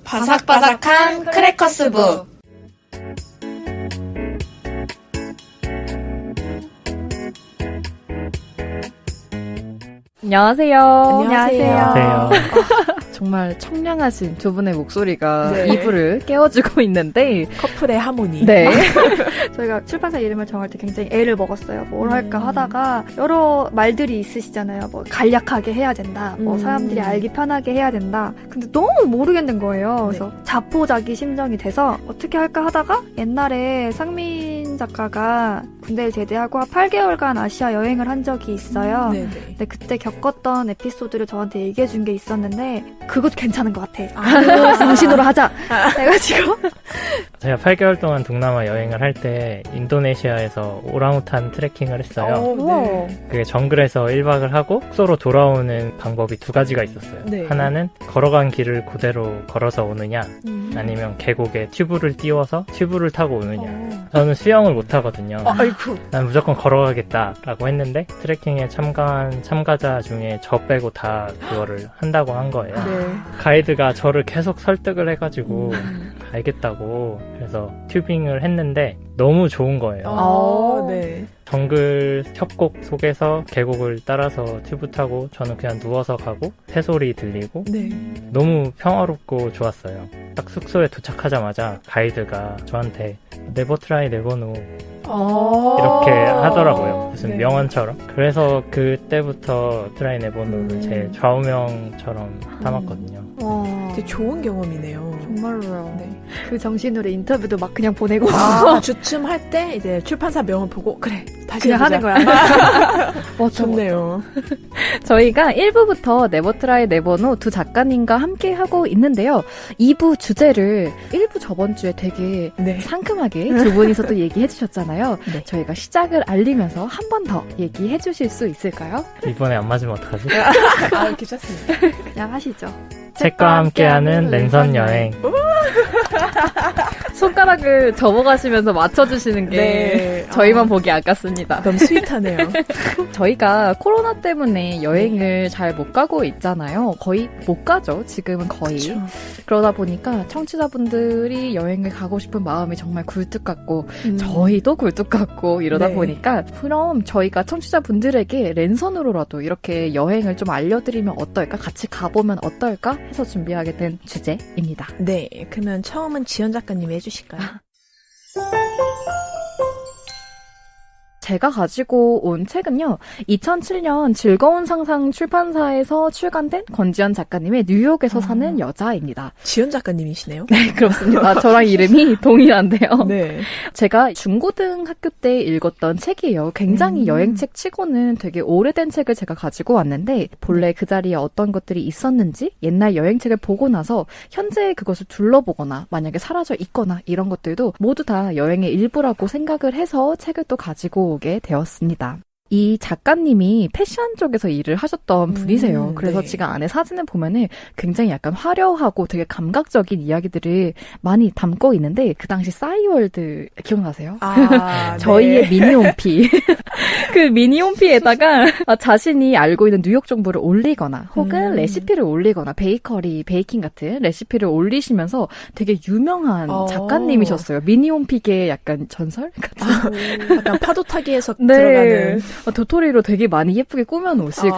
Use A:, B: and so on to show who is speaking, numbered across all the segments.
A: 바삭바삭한 크래커스부.
B: 안녕하세요.
C: 안녕하세요.
B: 정말 청량하신 두 분의 목소리가
C: 네.
B: 이불을 깨워주고 있는데
C: 커플의 하모니.
B: 네.
D: 저희가 출판사 이름을 정할 때 굉장히 애를 먹었어요. 뭘 할까 하다가 여러 말들이 있으시잖아요. 뭐 간략하게 해야 된다. 뭐 사람들이 알기 편하게 해야 된다. 근데 너무 모르겠는 거예요. 그래서 자포자기 심정이 돼서 어떻게 할까 하다가 옛날에 상민 작가가 군대를 제대하고 8개월간 아시아 여행을 한 적이 있어요.
C: 네네.
D: 근데 그때 겪었던 에피소드를 저한테 얘기해 준 게 있었는데 그것도 괜찮은 것 같아. 그 정신으로 하자. 해가지고
E: 제가 8개월 동안 동남아 여행을 할 때 인도네시아에서 오랑우탄 트레킹을 했어요.
C: 네.
E: 그게 정글에서 1박을 하고 숙소로 돌아오는 방법이 두 가지가 있었어요.
C: 네.
E: 하나는 걸어간 길을 그대로 걸어서 오느냐, 아니면 계곡에 튜브를 띄워서 튜브를 타고 오느냐. 저는 수영을 못 하거든요.
C: 아이고.
E: 난 무조건 걸어가겠다라고 했는데 트레킹에 참가한 참가자 중에 저 빼고 다 그거를 한다고 한 거예요.
C: 네.
E: 가이드가 저를 계속 설득을 해가지고 알겠다고 그래서 튜빙을 했는데 너무 좋은 거예요.
C: 네.
E: 정글 협곡 속에서 계곡을 따라서 튜브 타고 저는 그냥 누워서 가고 새소리 들리고
C: 네.
E: 너무 평화롭고 좋았어요. 딱 숙소에 도착하자마자 가이드가 저한테 네버 트라이 네버 노 이렇게 하더라고요. 무슨
C: 네.
E: 명언처럼. 그래서 그때부터 트라이 네버 노를 제 좌우명처럼 담았거든요.
D: 와
C: 되게 좋은 경험이네요.
D: 정말로요.
C: 네.
D: 그 정신으로 인터뷰도 막 그냥 보내고
C: 주춤할 때 이제 출판사 명을 보고 그래 다시
D: 그냥
C: 해보자.
D: 하는 거야.
C: 좋네요.
B: 저희가 1부부터 네버트라이 네버노 두 작가님과 함께 하고 있는데요. 2부 주제를 1부 저번 주에 되게
C: 네.
B: 상큼하게 두 분이서 또 얘기해 주셨잖아요.
C: 네.
B: 저희가 시작을 알리면서 한 번 더 얘기해 주실 수 있을까요?
E: 이번에 안 맞으면 어떡하지?
C: 괜찮습니다.
D: 그냥 하시죠.
E: 책과 함께하는 랜선 여행.
B: 손가락을 접어가시면서 맞춰주시는 게
C: 네.
B: 저희만 보기 아깝습니다.
C: 너무 스윗하네요.
B: 저희가 코로나 때문에 여행을 잘 못 가고 있잖아요. 거의 못 가죠. 지금은 거의.
C: 그렇죠.
B: 그러다 보니까 청취자분들이 여행을 가고 싶은 마음이 정말 굴뚝 같고 저희도 굴뚝 같고 이러다
C: 네.
B: 보니까 그럼 저희가 청취자분들에게 랜선으로라도 이렇게 여행을 좀 알려드리면 어떨까? 같이 가보면 어떨까? 해서 준비하게 된 주제입니다.
C: 네. 그러면 처음은 지연 작가님이 해주실까요?
B: 제가 가지고 온 책은요. 2007년 즐거운 상상 출판사에서 출간된 권지연 작가님의 뉴욕에서 사는 여자입니다.
C: 지연 작가님이시네요.
B: 네, 그렇습니다. 저랑 이름이 동일한데요.
C: 네.
B: 제가 중고등학교 때 읽었던 책이에요. 굉장히 여행책 치고는 되게 오래된 책을 제가 가지고 왔는데 본래 그 자리에 어떤 것들이 있었는지 옛날 여행책을 보고 나서 현재 그것을 둘러보거나 만약에 사라져 있거나 이런 것들도 모두 다 여행의 일부라고 생각을 해서 책을 또 가지고 오게 되었습니다. 이 작가님이 패션 쪽에서 일을 하셨던 분이세요. 그래서
C: 네.
B: 지금 안에 사진을 보면은 굉장히 약간 화려하고 되게 감각적인 이야기들을 많이 담고 있는데 그 당시 싸이월드 기억나세요? 저희의
C: 네.
B: 미니홈피. 그 미니홈피에다가 자신이 알고 있는 뉴욕 정보를 올리거나 혹은 레시피를 올리거나 베이커리, 베이킹 같은 레시피를 올리시면서 되게 유명한 작가님이셨어요. 미니홈피계의 약간 전설 같은.
C: 약간 파도 타기에서
B: 네.
C: 들어가는
B: 도토리로 되게 많이 예쁘게 꾸며놓으시고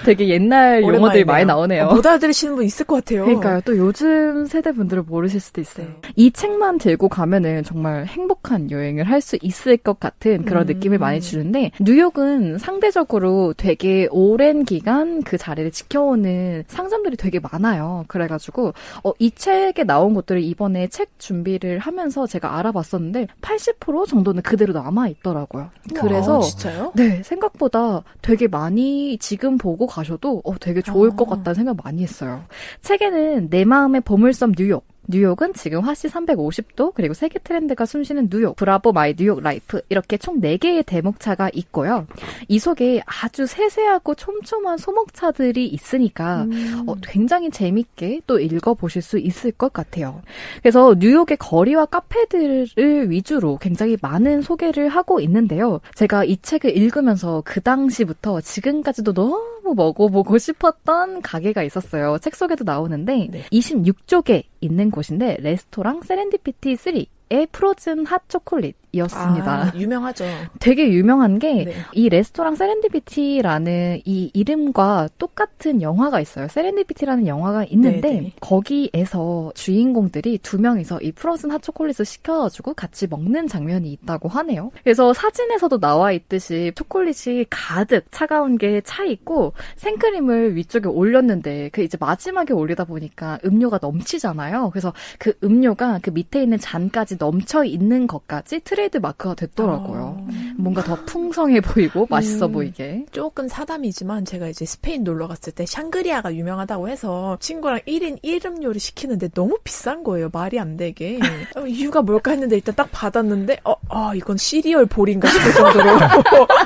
B: 되게 옛날 용어들이
C: 오랜만이네요.
B: 많이 나오네요.
C: 못 알아들으시는 분 있을 것 같아요.
B: 그러니까요. 또 요즘 세대 분들은 모르실 수도 있어요. 이 책만 들고 가면은 정말 행복한 여행을 할 수 있을 것 같은 그런 느낌을 많이 주는데 뉴욕은 상대적으로 되게 오랜 기간 그 자리를 지켜오는 상점들이 되게 많아요. 그래가지고 이 책에 나온 것들을 이번에 책 준비를 하면서 제가 알아봤었는데 80% 정도는 그대로 남아있더라고요. 그래서
C: 진짜요?
B: 네, 생각보다 되게 많이 지금 보고 가셔도 되게 좋을 것 같다는 생각 많이 했어요. 책에는 내 마음의 보물섬 뉴욕은 지금 화씨 350도, 그리고 세계 트렌드가 숨쉬는 뉴욕, 브라보 마이 뉴욕 라이프 이렇게 총 4개의 대목차가 있고요. 이 속에 아주 세세하고 촘촘한 소목차들이 있으니까 굉장히 재밌게 또 읽어보실 수 있을 것 같아요. 그래서 뉴욕의 거리와 카페들을 위주로 굉장히 많은 소개를 하고 있는데요. 제가 이 책을 읽으면서 그 당시부터 지금까지도 너무 너무 먹어보고 싶었던 가게가 있었어요. 책 속에도 나오는데
C: 네.
B: 26쪽에 있는 곳인데 레스토랑 세렌디피티 3의 프로즌 핫 초콜릿이었습니다.
C: 아, 유명하죠.
B: 되게 유명한 게
C: 네.
B: 이 레스토랑 세렌디피티라는 이 이름과 똑같은 영화가 있어요. 세렌디피티라는 영화가 있는데
C: 네네.
B: 거기에서 주인공들이 두 명이서 이 프로즌 핫 초콜릿을 시켜가지고 같이 먹는 장면이 있다고 하네요. 그래서 사진에서도 나와 있듯이 초콜릿이 가득 차가운 게 차 있고 생크림을 위쪽에 올렸는데 그 이제 마지막에 올리다 보니까 음료가 넘치잖아요. 그래서 그 음료가 그 밑에 있는 잔까지 넘쳐 있는 것까지 트레이드 마크가 됐더라고요. 뭔가 더 풍성해 보이고 맛있어 보이게.
C: 조금 사담이지만 제가 이제 스페인 놀러 갔을 때 샹그리아가 유명하다고 해서 친구랑 1인 1음료를 시키는데 너무 비싼 거예요. 말이 안 되게. 이유가 뭘까 했는데 일단 딱 받았는데 이건 시리얼 볼인가 싶을 정도로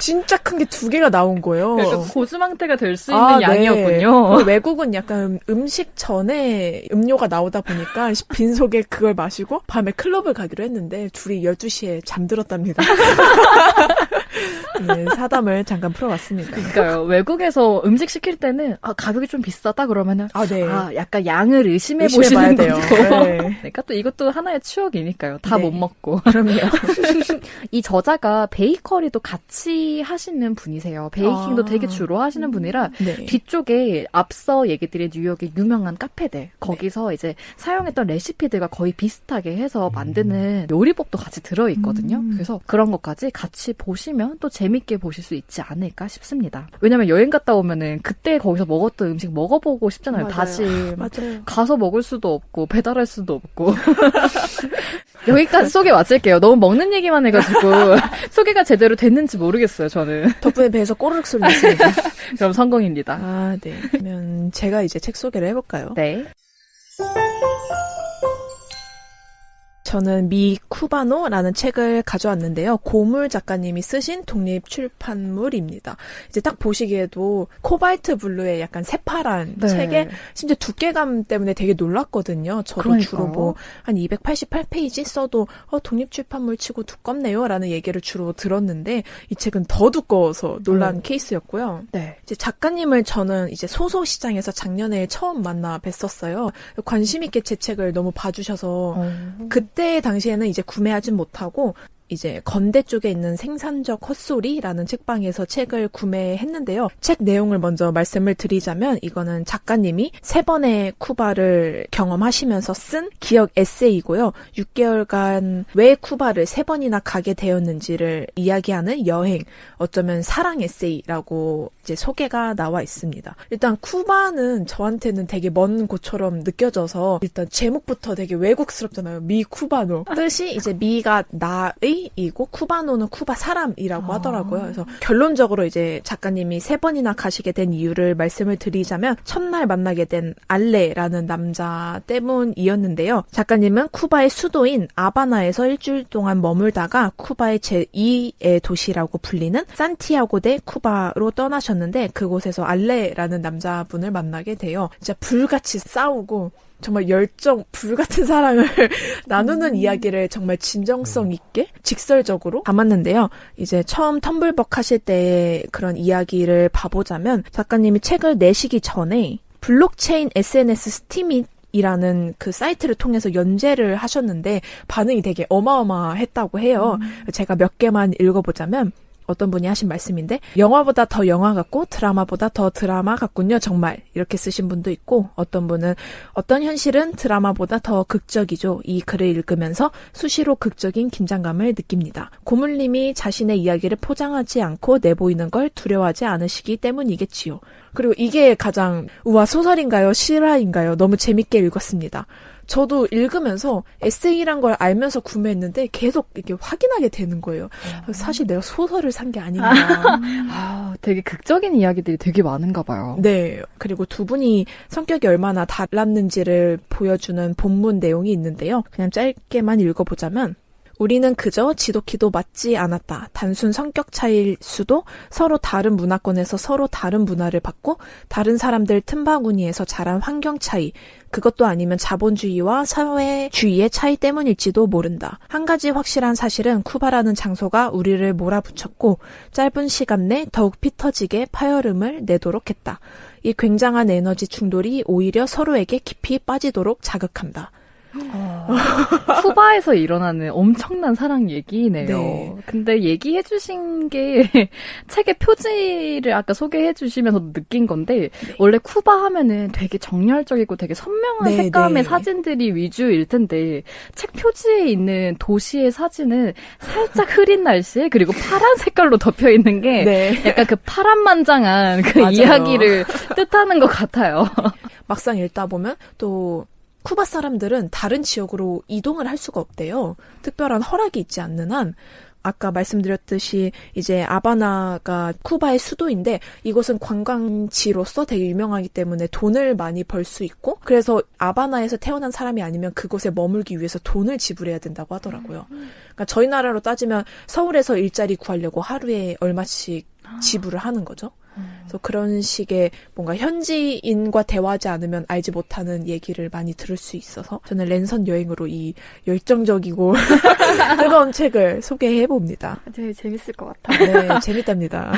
C: 진짜 큰 게 두 개가 나온 거예요.
B: 그러니까 고주망태가 될 수 있는 양이었군요.
C: 네. 외국은 약간 음식 전에 음료가 나오다 보니까 빈속에 그걸 마시고 밤에 클럽을 가기로 했는데 둘이 12시에 잠들었답니다. 네, 사담을 잠깐 풀어봤습니다.
B: 그러니까요. 외국에서 음식 시킬 때는 가격이 좀 비싸다 그러면은
C: 네.
B: 약간 양을 의심해
C: 의심해봐야
B: 보시는
C: 돼요.
B: 거고.
C: 네.
B: 그러니까 또 이것도 하나의 추억이니까요. 다
C: 네.
B: 못 먹고.
C: 그럼요.
B: 이 저자가 베이커리도 같이 하시는 분이세요. 베이킹도 되게 주로 하시는 분이라
C: 네.
B: 뒤쪽에 앞서 얘기 드린 뉴욕의 유명한 카페들 거기서 이제 사용했던 레시피들과 거의 비슷하게 해서 만드는 요리법도 같이 들어있거든요. 그래서 그런 것까지 같이 보시면 또 재밌게 보실 수 있지 않을까 싶습니다. 왜냐면 여행 갔다 오면은 그때 거기서 먹었던 음식 먹어보고 싶잖아요.
D: 맞아요.
B: 다시
C: 맞아요.
B: 가서 먹을 수도 없고 배달할 수도 없고 여기까지 소개 마칠게요. 너무 먹는 얘기만 해가지고 소개가 제대로 됐는지 모르겠어요. 저는.
C: 덕분에 배에서 꼬르륵 소리 났습니다.
B: 그럼 성공입니다.
C: 네. 그러면 제가 이제 책 소개를 해볼까요?
B: 네.
C: 저는 미 쿠바노라는 책을 가져왔는데요. 고물 작가님이 쓰신 독립 출판물입니다. 이제 딱 보시기에도 코발트 블루의 약간 새파란
B: 네.
C: 책에 심지어 두께감 때문에 되게 놀랐거든요. 저도
B: 그러니까요.
C: 주로 뭐 한 288페이지 써도 독립 출판물 치고 두껍네요 라는 얘기를 주로 들었는데 이 책은 더 두꺼워서 놀란 케이스였고요.
B: 네.
C: 이제 작가님을 저는 이제 소설 시장에서 작년에 처음 만나 뵀었어요. 관심 있게 제 책을 너무 봐주셔서 그때 당시에는 이제 구매하진 못하고 이제 건대 쪽에 있는 생산적 헛소리라는 책방에서 책을 구매했는데요. 책 내용을 먼저 말씀을 드리자면 이거는 작가님이 3번의 쿠바를 경험하시면서 쓴 기억 에세이고요. 6개월간 왜 쿠바를 3번이나 가게 되었는지를 이야기하는 여행, 어쩌면 사랑 에세이라고 이제 소개가 나와 있습니다. 일단 쿠바는 저한테는 되게 먼 곳처럼 느껴져서 일단 제목부터 되게 외국스럽잖아요. 미 쿠바노. 뜻이 이제 미가 나의 이고 쿠바노는 쿠바 사람이라고 하더라고요. 그래서 결론적으로 이제 작가님이 3번이나 가시게 된 이유를 말씀을 드리자면 첫날 만나게 된 알레라는 남자 때문이었는데요. 작가님은 쿠바의 수도인 아바나에서 일주일 동안 머물다가 쿠바의 제2의 도시라고 불리는 산티아고 데 쿠바로 떠나셨는데 그곳에서 알레라는 남자분을 만나게 돼요. 진짜 불같이 싸우고 정말 열정, 불같은 사랑을 나누는 이야기를 정말 진정성 있게 직설적으로 담았는데요. 이제 처음 텀블벅 하실 때의 그런 이야기를 봐보자면 작가님이 책을 내시기 전에 블록체인 SNS 스티밋 이라는 그 사이트를 통해서 연재를 하셨는데 반응이 되게 어마어마했다고 해요. 제가 몇 개만 읽어보자면 어떤 분이 하신 말씀인데 영화보다 더 영화 같고 드라마보다 더 드라마 같군요. 정말 이렇게 쓰신 분도 있고 어떤 분은 어떤 현실은 드라마보다 더 극적이죠. 이 글을 읽으면서 수시로 극적인 긴장감을 느낍니다. 고물님이 자신의 이야기를 포장하지 않고 내보이는 걸 두려워하지 않으시기 때문이겠지요. 그리고 이게 가장 우와 소설인가요? 실화인가요? 너무 재밌게 읽었습니다. 저도 읽으면서 에세이란 걸 알면서 구매했는데 계속 이렇게 확인하게 되는 거예요. 사실 내가 소설을 산 게 아닌가.
B: 되게 극적인 이야기들이 되게 많은가 봐요.
C: 네. 그리고 두 분이 성격이 얼마나 달랐는지를 보여주는 본문 내용이 있는데요. 그냥 짧게만 읽어보자면 우리는 그저 지독히도 맞지 않았다. 단순 성격 차이일 수도 서로 다른 문화권에서 서로 다른 문화를 받고 다른 사람들 틈바구니에서 자란 환경 차이, 그것도 아니면 자본주의와 사회주의의 차이 때문일지도 모른다. 한 가지 확실한 사실은 쿠바라는 장소가 우리를 몰아붙였고 짧은 시간 내 더욱 피 터지게 파열음을 내도록 했다. 이 굉장한 에너지 충돌이 오히려 서로에게 깊이 빠지도록 자극한다.
B: 쿠바에서 일어나는 엄청난 사랑 얘기네요.
C: 네.
B: 근데 얘기해주신 게 책의 표지를 아까 소개해주시면서 느낀 건데 원래 쿠바 하면은 되게 정열적이고 되게 선명한
C: 네,
B: 색감의
C: 네.
B: 사진들이 위주일 텐데 책 표지에 있는 도시의 사진은 살짝 흐린 날씨에 그리고 파란 색깔로 덮여 있는 게
C: 네.
B: 약간 그 파란만장한 그
C: 맞아요.
B: 이야기를 뜻하는 것 같아요.
C: 막상 읽다 보면 또 쿠바 사람들은 다른 지역으로 이동을 할 수가 없대요. 특별한 허락이 있지 않는 한. 아까 말씀드렸듯이 이제 아바나가 쿠바의 수도인데 이곳은 관광지로서 되게 유명하기 때문에 돈을 많이 벌 수 있고 그래서 아바나에서 태어난 사람이 아니면 그곳에 머물기 위해서 돈을 지불해야 된다고 하더라고요. 그러니까 저희 나라로 따지면 서울에서 일자리 구하려고 하루에 얼마씩 지불을 하는 거죠. 그래서 그런 식의 뭔가 현지인과 대화하지 않으면 알지 못하는 얘기를 많이 들을 수 있어서 저는 랜선 여행으로 이 열정적이고 뜨거운 책을 소개해봅니다.
D: 되게 재밌을 것 같아요.
C: 네, 재밌답니다.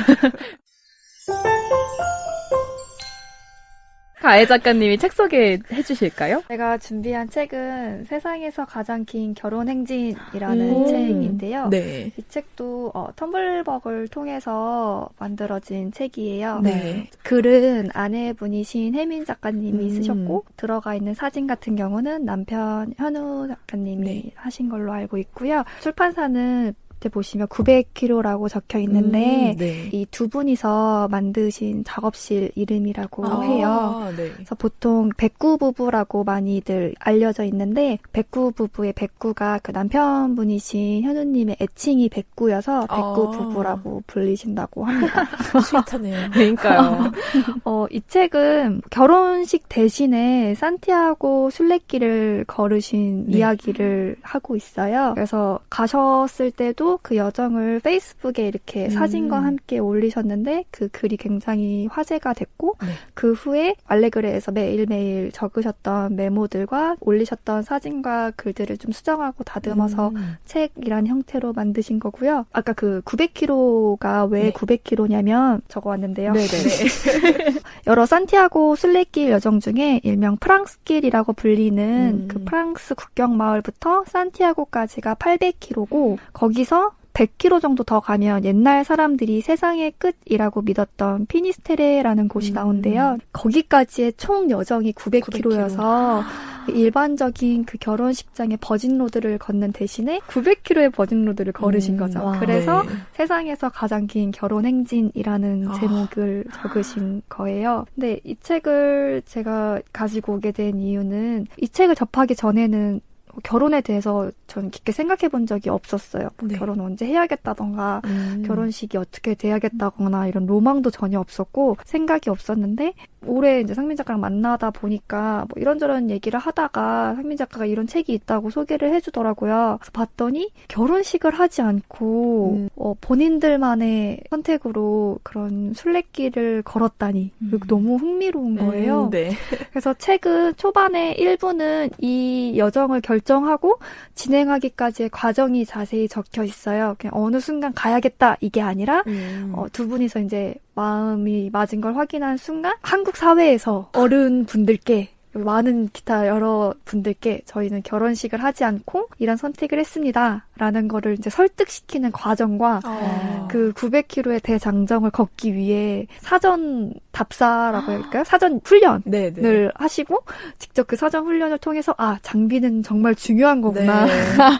B: 가혜 작가님이 책 소개해 주실까요?
D: 제가 준비한 책은 세상에서 가장 긴 결혼 행진이라는 책인데요.
C: 네.
D: 이 책도 텀블벅을 통해서 만들어진 책이에요.
C: 네.
D: 글은 아내분이신 혜민 작가님이 쓰셨고 들어가 있는 사진 같은 경우는 남편 현우 작가님이
C: 네.
D: 하신 걸로 알고 있고요. 출판사는 밑에 보시면 900kg라고 적혀 있는데
C: 네.
D: 이 두 분이서 만드신 작업실 이름이라고 해요.
C: 네.
D: 그래서 보통 백구 부부라고 많이들 알려져 있는데 백구 부부의 백구가 그 남편분이신 현우님의 애칭이 백구여서 백구 부부라고 불리신다고 합니다.
C: 스윗하네요.
B: 그러니까요.
D: 이 책은 결혼식 대신에 산티아고 순례길을 걸으신
C: 네.
D: 이야기를 하고 있어요. 그래서 가셨을 때도 그 여정을 페이스북에 이렇게 사진과 함께 올리셨는데 그 글이 굉장히 화제가 됐고
C: 네.
D: 그 후에 알레그레에서 매일매일 적으셨던 메모들과 올리셨던 사진과 글들을 좀 수정하고 다듬어서 책이란 형태로 만드신 거고요. 아까 그 900kg가 왜
C: 네.
D: 900kg냐면 적어왔는데요.
C: 네네.
D: 여러 산티아고 순례길 여정 중에 일명 프랑스길이라고 불리는 그 프랑스 국경 마을부터 산티아고까지가 800km고 거기서 100km 정도 더 가면 옛날 사람들이 세상의 끝이라고 믿었던 피니스테레라는 곳이 나온대요. 거기까지의 총 여정이 900km여서 일반적인 그 결혼식장의 버진로드를 걷는 대신에 900km의 버진로드를 걸으신 거죠.
B: 와,
D: 그래서
C: 네.
D: 세상에서 가장 긴 결혼 행진이라는 제목을 적으신 거예요. 근데 이 책을 제가 가지고 오게 된 이유는 이 책을 접하기 전에는 결혼에 대해서 전 깊게 생각해 본 적이 없었어요.
C: 네.
D: 결혼 언제 해야겠다던가 결혼식이 어떻게 돼야겠다거나 이런 로망도 전혀 없었고 생각이 없었는데 올해 이제 상민 작가랑 만나다 보니까 뭐 이런저런 얘기를 하다가 상민 작가가 이런 책이 있다고 소개를 해주더라고요. 그래서 봤더니 결혼식을 하지 않고 본인들만의 선택으로 그런 순례길을 걸었다니 너무 흥미로운 거예요.
C: 네.
D: 그래서 책은 초반에 1부는 이 여정을 결정하고 진행하기까지의 과정이 자세히 적혀 있어요. 그냥 어느 순간 가야겠다 이게 아니라 두 분이서 이제 마음이 맞은 걸 확인한 순간 한국 사회에서 어른분들께 많은 기타 여러 분들께 저희는 결혼식을 하지 않고 이런 선택을 했습니다. 라는 거를 이제 설득시키는 과정과 그 900km의 대장정을 걷기 위해 사전 답사라고 할까요? 사전 훈련을
C: 네네.
D: 하시고 직접 그 사전 훈련을 통해서 장비는 정말 중요한 거구나.
C: 네.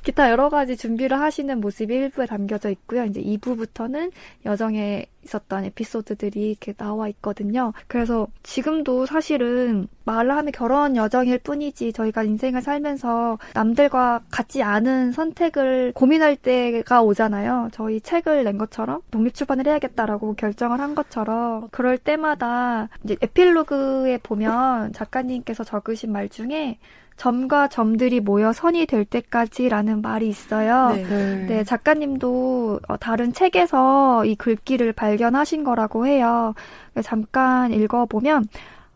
D: 기타 여러 가지 준비를 하시는 모습이 1부에 담겨져 있고요. 이제 2부부터는 여정에 있었던 에피소드들이 이렇게 나와 있거든요. 그래서 지금도 사실은 말을 하면 결혼 여정일 뿐이지 저희가 인생을 살면서 남들과 같지 않은 선택을 고민할 때가 오잖아요. 저희 책을 낸 것처럼 독립출판을 해야겠다라고 결정을 한 것처럼 그럴 때마다 때마다 이제 에필로그에 보면 작가님께서 적으신 말 중에 점과 점들이 모여 선이 될 때까지라는 말이 있어요. 네, 작가님도 다른 책에서 이 글귀를 발견하신 거라고 해요. 잠깐 읽어보면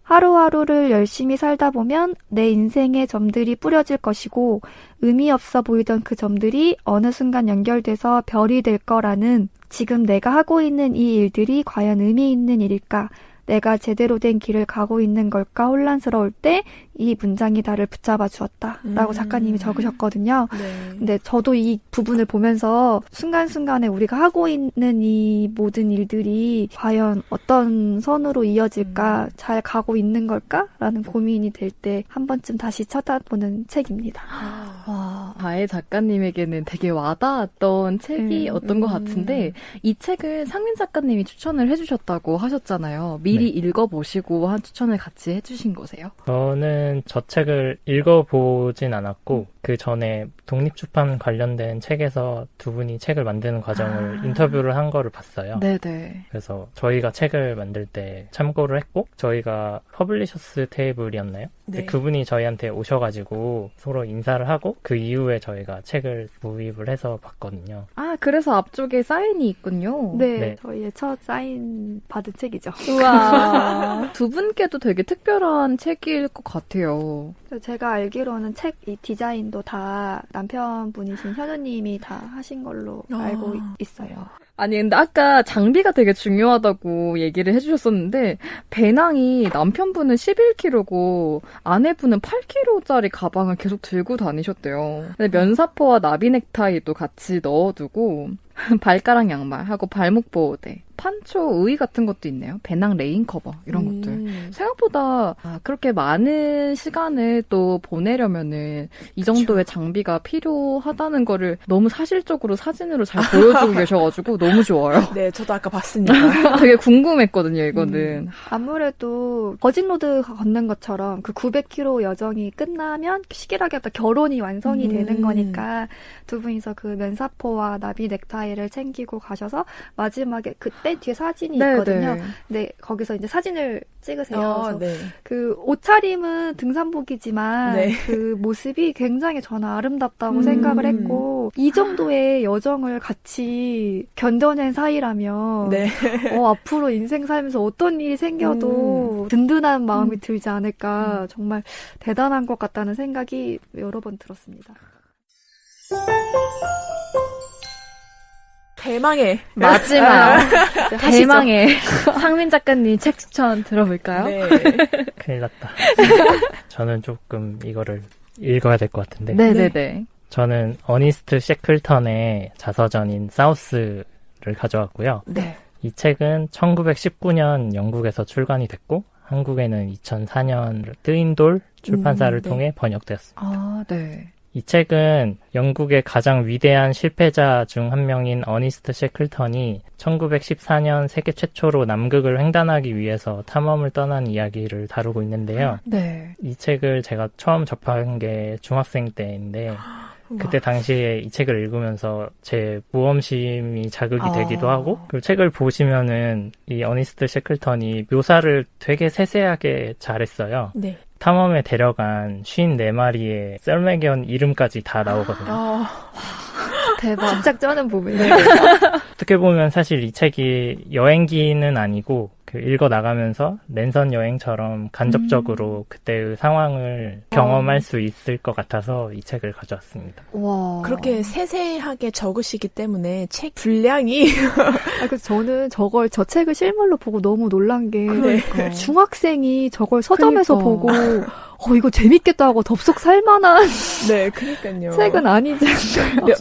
D: 하루하루를 열심히 살다 보면 내 인생의 점들이 뿌려질 것이고 의미 없어 보이던 그 점들이 어느 순간 연결돼서 별이 될 거라는 지금 내가 하고 있는 이 일들이 과연 의미 있는 일일까? 내가 제대로 된 길을 가고 있는 걸까 혼란스러울 때 이 문장이 나를 붙잡아 주었다 라고 작가님이 적으셨거든요.
C: 네.
D: 근데 저도 이 부분을 보면서 순간순간에 우리가 하고 있는 이 모든 일들이 과연 어떤 선으로 이어질까 잘 가고 있는 걸까? 라는 고민이 될 때 한 번쯤 다시 쳐다보는 책입니다.
B: 와, 바에 작가님에게는 되게 와닿았던 책이 어떤 것 같은데 이 책을 상민 작가님이 추천을 해주셨다고 하셨잖아요. 미리
E: 네.
B: 읽어보시고 한 추천을 같이 해주신 거세요?
E: 저는 저 책을 읽어보진 않았고 그 전에 독립出版 관련된 책에서 두 분이 책을 만드는 과정을 인터뷰를 한 거를 봤어요.
B: 네네.
E: 그래서 저희가 책을 만들 때 참고를 했고 저희가 퍼블리셔스 테이블이었나요?
C: 네.
E: 그분이 저희한테 오셔가지고 서로 인사를 하고 그 이후에 저희가 책을 구입을 해서 봤거든요.
B: 아, 그래서 앞쪽에 사인이 있군요.
D: 네,
E: 네.
D: 저희의 첫 사인 받은 책이죠.
B: 우와. 두 분께도 되게 특별한 책일 것 같아요.
D: 제가 알기로는 책 이 디자인도 다 남편분이신 현우님이 다 하신 걸로 알고 있어요.
B: 아니, 근데 아까 장비가 되게 중요하다고 얘기를 해주셨었는데, 배낭이 남편분은 11kg고, 아내분은 8kg짜리 가방을 계속 들고 다니셨대요. 근데 면사포와 나비 넥타이도 같이 넣어두고, 발가락 양말하고 발목 보호대, 판초 의의 같은 것도 있네요. 배낭 레인 커버, 이런 것들. 생각보다 그렇게 많은 시간을 또 보내려면은 이 정도의 장비가 필요하다는 거를 너무 사실적으로 사진으로 잘 보여주고 계셔가지고 너무 좋아요.
C: 네, 저도 아까 봤습니다.
B: 되게 궁금했거든요, 이거는.
D: 아무래도 버진로드 걷는 것처럼 그 900km 여정이 끝나면 시기라기보다 결혼이 완성이 되는 거니까 두 분이서 그 면사포와 나비 넥타이를 챙기고 가셔서 마지막에 그때 뒤에 사진이 있거든요. 근데 거기서 이제 사진을 찍으세요. 그래서
C: 네.
D: 그 옷차림은 등산복이지만
C: 네.
D: 그 모습이 굉장히 저는 아름답다고 생각을 했고 이 정도의 여정을 같이 견뎌낸 사이라면
C: 네.
D: 앞으로 인생 살면서 어떤 일이 생겨도 든든한 마음이 들지 않을까 정말 대단한 것 같다는 생각이 여러 번 들었습니다.
C: 대망의
B: 마지막 대망의 상민 작가님 책 추천 들어볼까요?
C: 네.
E: 큰일 났다. 저는 조금 이거를 읽어야 될 것 같은데.
B: 네네네.
E: 저는 어니스트 셰클턴의 자서전인 사우스를 가져왔고요.
B: 네.
E: 이 책은 1919년 영국에서 출간이 됐고 한국에는 2004년 뜨인돌 출판사를
C: 네.
E: 통해 번역되었습니다.
B: 아, 네.
E: 이 책은 영국의 가장 위대한 실패자 중 한 명인 어니스트 셰클턴이 1914년 세계 최초로 남극을 횡단하기 위해서 탐험을 떠난 이야기를 다루고 있는데요.
B: 네.
E: 이 책을 제가 처음 접한 게 중학생 때인데 그때 당시에 이 책을 읽으면서 제 모험심이 자극이 되기도 하고 그 책을 보시면은 이 어니스트 셰클턴이 묘사를 되게 세세하게 잘했어요.
C: 네.
E: 탐험에 데려간 54마리의 썰매견 이름까지 다 나오거든요.
B: 대박.
D: 진짜 쩌는 부분.
C: 네.
E: 어떻게 보면 사실 이 책이 여행기는 아니고 그 읽어 나가면서 랜선 여행처럼 간접적으로 그때의 상황을 경험할 수 있을 것 같아서 이 책을 가져왔습니다.
B: 와.
C: 그렇게 세세하게 적으시기 때문에 책 분량이
D: 그래서 저는 저 책을 실물로 보고 너무 놀란 게
B: 그러니까.
D: 중학생이 저걸 서점에서
B: 그러니까.
D: 보고 이거 재밌겠다 하고 덥석 살만한
C: 네, 그러니까요.
D: 책은 아니지.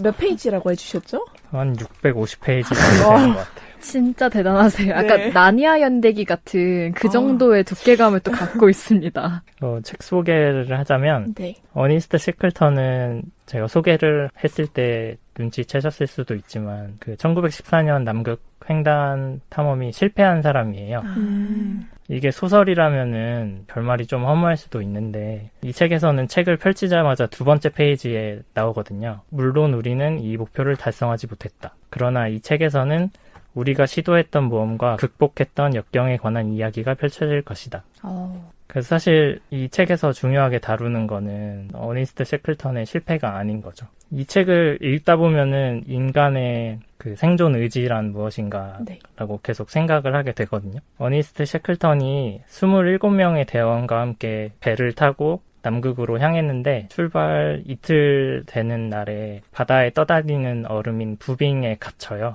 C: 몇 페이지라고 해주셨죠?
E: 한 650페이지 정도 되는 것 같아요.
B: 진짜 대단하세요. 약간
C: 네.
B: 나니아 연대기 같은 그 정도의 두께감을 또 갖고 있습니다.
E: 책 소개를 하자면
C: 네.
E: 어니스트 셰클턴은 제가 소개를 했을 때 눈치채셨을 수도 있지만 그 1914년 남극 횡단 탐험이 실패한 사람이에요. 이게 소설이라면은 결말이 좀 허무할 수도 있는데 이 책에서는 책을 펼치자마자 두 번째 페이지에 나오거든요. 물론 우리는 이 목표를 달성하지 못했다. 그러나 이 책에서는 우리가 시도했던 모험과 극복했던 역경에 관한 이야기가 펼쳐질 것이다. 그래서 사실 이 책에서 중요하게 다루는 거는 어니스트 셰클턴의 실패가 아닌 거죠. 이 책을 읽다 보면은 인간의 그 생존 의지란 무엇인가
C: 네.
E: 라고 계속 생각을 하게 되거든요. 어니스트 셰클턴이 27명의 대원과 함께 배를 타고 남극으로 향했는데 출발 이틀 되는 날에 바다에 떠다니는 얼음인 부빙에 갇혀요.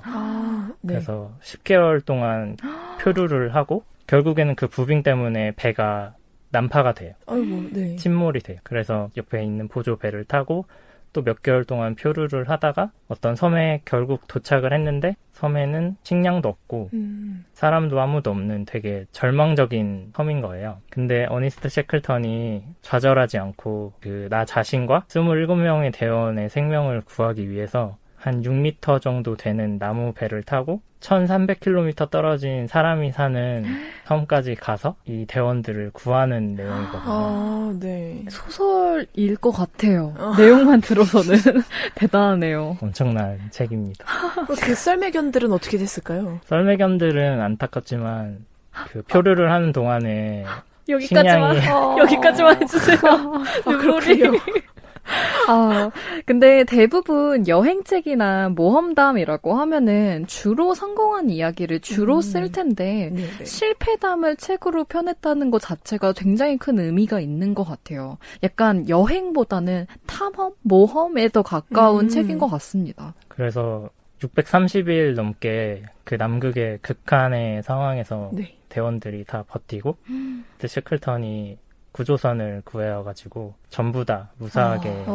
C: 네.
E: 그래서 10개월 동안 표류를 하고 결국에는 그 부빙 때문에 배가 난파가 돼요.
C: 아이고, 네.
E: 침몰이 돼요. 그래서 옆에 있는 보조 배를 타고 또 몇 개월 동안 표류를 하다가 어떤 섬에 결국 도착을 했는데 섬에는 식량도 없고 사람도 아무도 없는 되게 절망적인 섬인 거예요. 근데 어니스트 셰클턴이 좌절하지 않고 나 자신과 27명의 대원의 생명을 구하기 위해서 한 6m 정도 되는 나무 배를 타고 1300km 떨어진 사람이 사는 섬까지 가서 이 대원들을 구하는 내용이거든요.
C: 네.
B: 소설일 것 같아요. 내용만 들어서는 대단하네요.
E: 엄청난 책입니다.
C: 그 썰매견들은 어떻게 됐을까요?
E: 썰매견들은 안타깝지만 그 표류를 하는 동안에
B: 여기까지만
E: 식량이
B: 여기까지만 해주세요. 눈물이. 근데 대부분 여행책이나 모험담이라고 하면은 주로 성공한 이야기를 주로 쓸 텐데
C: 네네.
B: 실패담을 책으로 펴냈다는 것 자체가 굉장히 큰 의미가 있는 것 같아요. 약간 여행보다는 탐험, 모험에 더 가까운 책인 것 같습니다.
E: 그래서 630일 넘게 그 남극의 극한의 상황에서
C: 네.
E: 대원들이 다 버티고 셰클턴이 구조선을 구해와가지고 전부 다 무사하게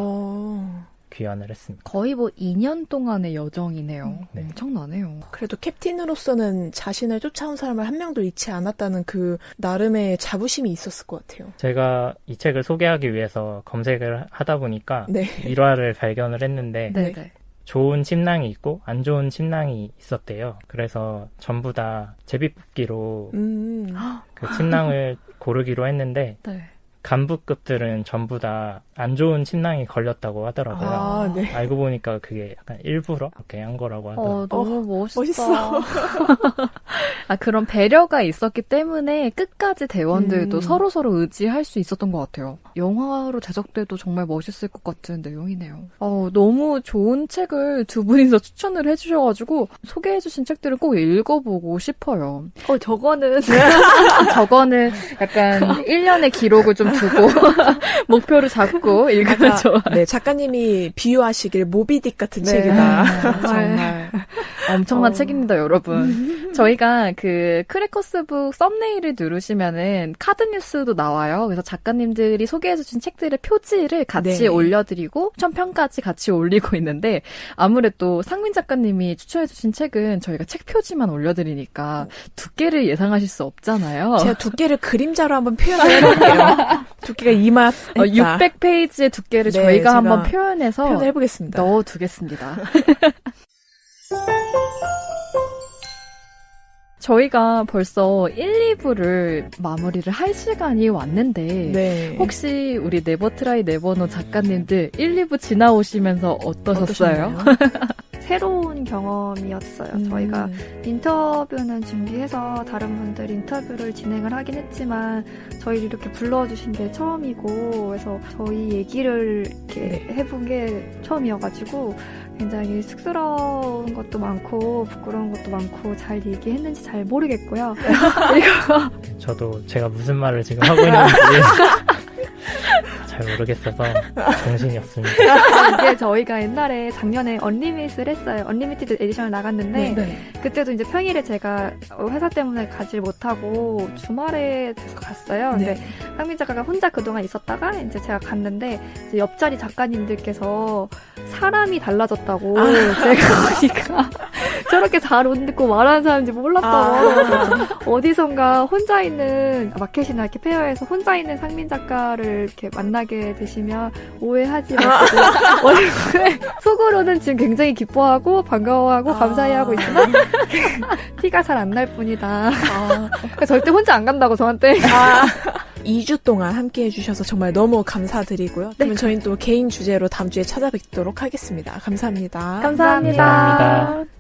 E: 귀환을 했습니다.
B: 거의 2년 동안의 여정이네요.
E: 네.
B: 엄청나네요.
C: 그래도 캡틴으로서는 자신을 쫓아온 사람을 한 명도 잃지 않았다는 그 나름의 자부심이 있었을 것 같아요.
E: 제가 이 책을 소개하기 위해서 검색을 하다 보니까
C: 네.
E: 일화를 발견을 했는데
B: 네네.
E: 좋은 침낭이 있고 안 좋은 침낭이 있었대요. 그래서 전부 다 제비뽑기로 그 침낭을 고르기로 했는데
B: 네.
E: 간부급들은 전부 다 안 좋은 침낭이 걸렸다고 하더라고요.
C: 네.
E: 알고 보니까 그게 약간 일부러 그렇게 한 거라고 하더라고요.
B: 너무 멋있다.
C: 멋있어.
B: 그런 배려가 있었기 때문에 끝까지 대원들도 서로서로 의지할 수 있었던 것 같아요. 영화로 제작돼도 정말 멋있을 것 같은 내용이네요. 너무 좋은 책을 두 분이서 추천을 해주셔가지고 소개해주신 책들을 꼭 읽어보고 싶어요.
D: 저거는
B: 저거는 약간 1년의 기록을 좀 두고 목표를 잡고 읽으면 좋아요.
C: 네, 작가님이 비유하시길 모비딕 같은 책이다.
B: 정말 엄청난 책입니다, 여러분. 저희가 그 크래커스북 썸네일을 누르시면은 카드 뉴스도 나와요. 그래서 작가님들이 소개해주신 책들의 표지를 같이
C: 네.
B: 올려드리고 추천평까지 같이 올리고 있는데 아무래도 상민 작가님이 추천해주신 책은 저희가 책 표지만 올려드리니까 두께를 예상하실 수 없잖아요.
C: 제가 두께를 그림자로 한번 표현을 해볼게요. 두께가 이마
B: 600페이지의 두께를
C: 네,
B: 저희가
C: 제가
B: 한번 표현해서
C: 표현을 해보겠습니다.
B: 넣어두겠습니다. 저희가 벌써 1, 2부를 마무리를 할 시간이 왔는데
C: 네.
B: 혹시 우리 네버트라이 네버노 작가님들 1, 2부 지나오시면서 어떠셨어요?
D: 새로운 경험이었어요. 저희가 인터뷰는 준비해서 다른 분들 인터뷰를 진행을 하긴 했지만 저희를 이렇게 불러주신 게 처음이고 그래서 저희 얘기를 이렇게 해본 게 처음이어가지고 굉장히 쑥스러운 것도 많고 부끄러운 것도 많고 잘 얘기했는지 잘 모르겠고요. 그리고
E: 저도 제가 무슨 말을 지금 하고 있는지 잘 모르겠어서 정신이 없습니다.
D: 이게 저희가 옛날에 작년에 언리밋을 했어요. 언리미티드 에디션을 나갔는데 그때도 이제 평일에 제가 회사 때문에 가지 못하고 주말에 갔어요. 근데 상민 작가가 혼자 그동안 있었다가 이제 제가 갔는데 이제 옆자리 작가님들께서 사람이 달라졌다고 제가 보니까 저렇게 잘 웃고 말하는 사람인지 몰랐다고 어디선가 혼자 있는 마켓이나 이렇게 페어에서 혼자 있는 상민 작가를 이렇게 만나게 되시면 오해하지 마시고 얼굴에 속으로는 지금 굉장히 기뻐하고 반가워하고 감사해하고 있지만 티가 잘 안 날 뿐이다. 절대 혼자 안 간다고 저한테.
C: 2주 동안 함께 해주셔서 정말 너무 감사드리고요. 그러면 저희는 또 개인 주제로 다음 주에 찾아뵙도록 하겠습니다. 감사합니다.
B: 감사합니다.
E: 감사합니다.